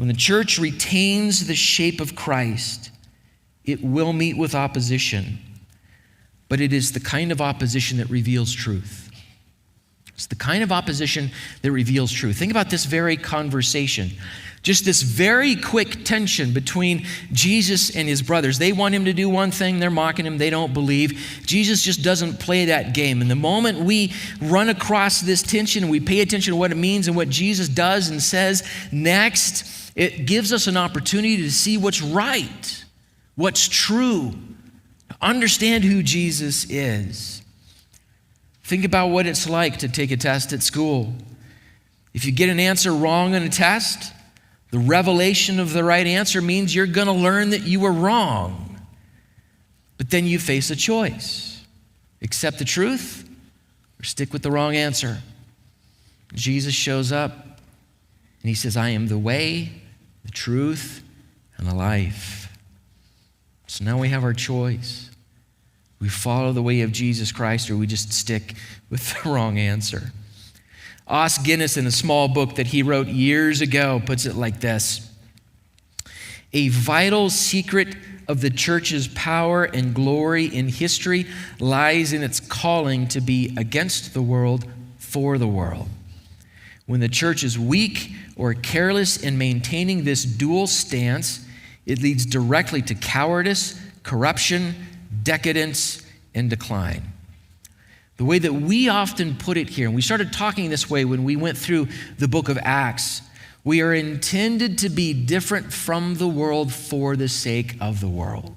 When the church retains the shape of Christ, it will meet with opposition, but it is the kind of opposition that reveals truth. It's the kind of opposition that reveals truth. Think about this very conversation. Just this very quick tension between Jesus and his brothers. They want him to do one thing, they're mocking him, they don't believe. Jesus just doesn't play that game. And the moment we run across this tension, we pay attention to what it means and what Jesus does and says next, it gives us an opportunity to see what's right, what's true, understand who Jesus is. Think about what it's like to take a test at school. If you get an answer wrong on a test, the revelation of the right answer means you're going to learn that you were wrong. But then you face a choice. Accept the truth or stick with the wrong answer. Jesus shows up and he says, I am the way, the truth, and the life. So now we have our choice. We follow the way of Jesus Christ, or we just stick with the wrong answer. Os Guinness, in a small book that he wrote years ago, puts it like this: a vital secret of the church's power and glory in history lies in its calling to be against the world, for the world. When the church is weak or careless in maintaining this dual stance, it leads directly to cowardice, corruption, decadence, and decline. The way that we often put it here, and we started talking this way when we went through the book of Acts, we are intended to be different from the world for the sake of the world.